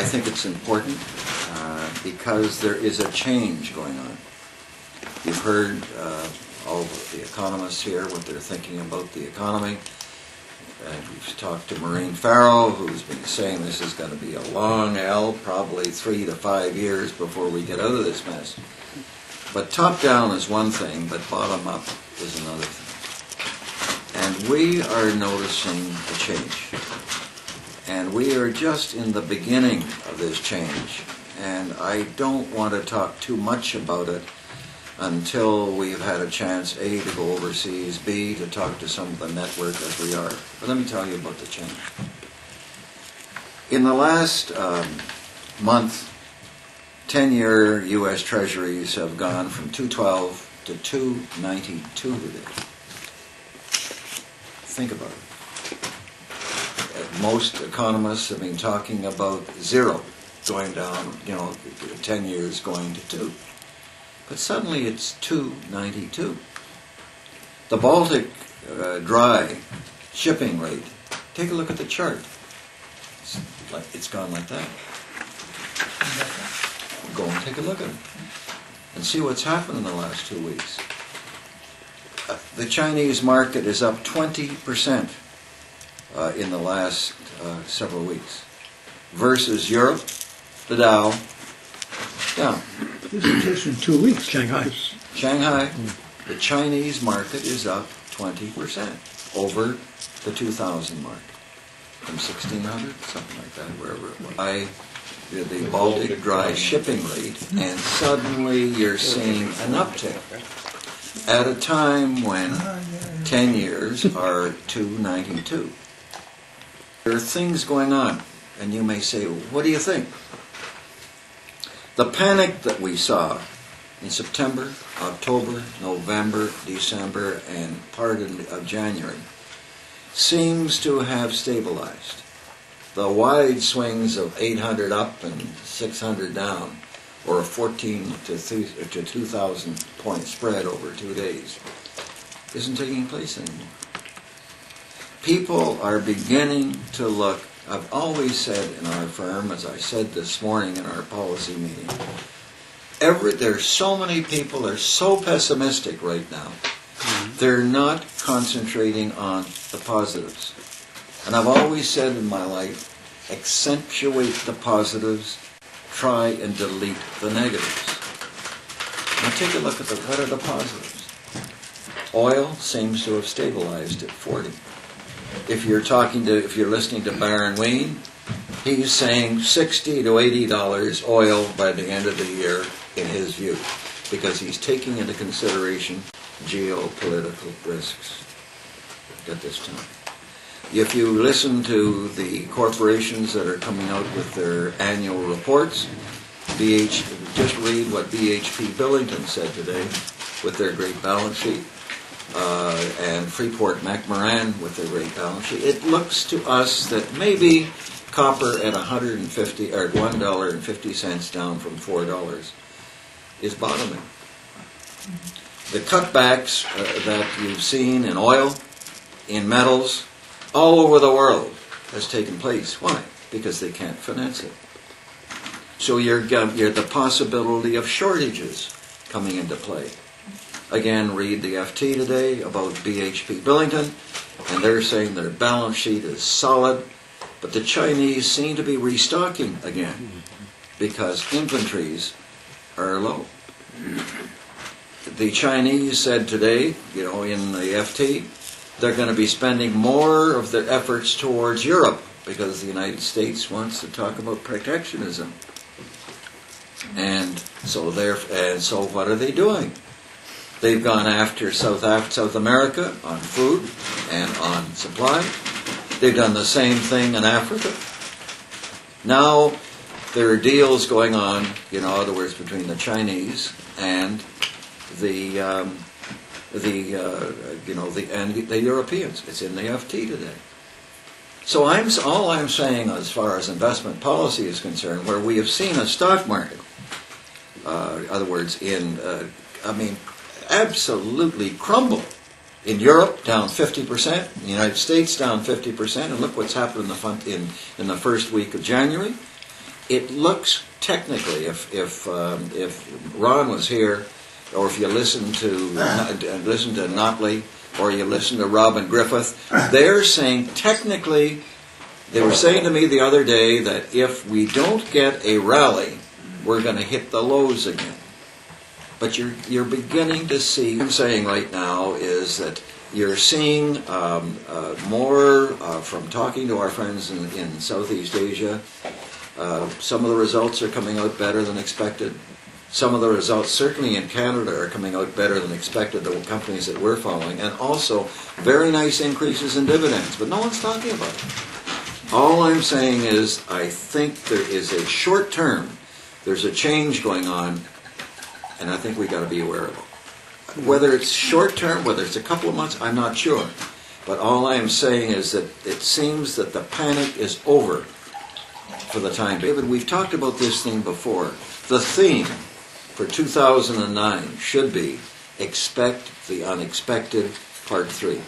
I think it's important because there is a change going on. You've heard all of the economists here, what they're thinking about the economy. We've talked to Maureen Farrell, who's been saying this is going to be a long L, probably 3 to 5 years before we get out of this mess. But top down is one thing, but bottom up is another thing. And we are noticing a change. And we are just in the beginning of this change. And I don't want to talk too much about it until we've had a chance, A, to go overseas, B, to talk to some of the network as we are. But let me tell you about the change. In the last month, 10-year U.S. Treasuries have gone from 212 to 292 today. Think about it. Most economists have been talking about zero, going down, 10 years going to 2. But suddenly it's 292. The Baltic dry shipping rate, take a look at the chart. It's gone like that. Go and take a look at it and see what's happened in the last 2 weeks. The Chinese market is up 20% in the last several weeks versus Europe, the Dow, down. This is just in 2 weeks. Shanghai, the Chinese market is up 20% over the 2000 mark, from 1600, something like that, wherever it was. The Baltic dry shipping rate, and suddenly you're seeing an uptick at a time when 10 years are 292. There are things going on, and you may say, what do you think? The panic that we saw in September, October, November, December, and part of January seems to have stabilized. The wide swings of 800 up and 600 down, or a 14 to 2,000 point spread over 2 days, isn't taking place anymore. People are beginning to look. I've always said in our firm, as I said this morning in our policy meeting, there's so many people are so pessimistic right now. They're not concentrating on the positives. And I've always said in my life, accentuate the positives, try and delete the negatives. Now take a look at what are the positives. Oil seems to have stabilized at 40. If you're listening to Baron Ween, he's saying $60 to $80 oil by the end of the year in his view, because he's taking into consideration geopolitical risks at this time. If you listen to the corporations that are coming out with their annual reports, just read what BHP Billington said today with their great balance sheet, and Freeport-McMoRan with their great balance sheet. It looks to us that maybe copper at $1.50 down from $4 is bottoming. The cutbacks that you've seen in oil, in metals, all over the world has taken place. Why? Because they can't finance it. So you're the possibility of shortages coming into play. Again, read the FT today about BHP Billington, and they're saying their balance sheet is solid, but the Chinese seem to be restocking again because inventories are low. The Chinese said today, in the FT, they're going to be spending more of their efforts towards Europe because the United States wants to talk about protectionism. And so what are they doing? They've gone after South America on food and on supply. They've done the same thing in Africa. Now there are deals going on, in other words, between the Chinese and the Europeans. It's in the FT today. So all I'm saying as far as investment policy is concerned, where we have seen a stock market, in other words, absolutely crumble. In Europe, down 50%. In the United States, down 50%. And look what's happened in the first week of January. it looks technically, if Ron was here, or if you listen to Notley, or you listen to Robin Griffith, they're saying technically, they were saying to me the other day that if we don't get a rally, we're going to hit the lows again. But you're beginning to see, what I'm saying right now is that you're seeing more from talking to our friends in Southeast Asia. Some of the results are coming out better than expected. Some of the results, certainly in Canada, are coming out better than expected, the companies that we're following, and also very nice increases in dividends, but no one's talking about it. All I'm saying is I think there is a short term, there's a change going on, and I think we got to be aware of it. Whether it's short term, whether it's a couple of months, I'm not sure. But all I am saying is that it seems that the panic is over for the time. David, we've talked about this thing before. The theme for 2009 should be Expect the Unexpected, Part 3.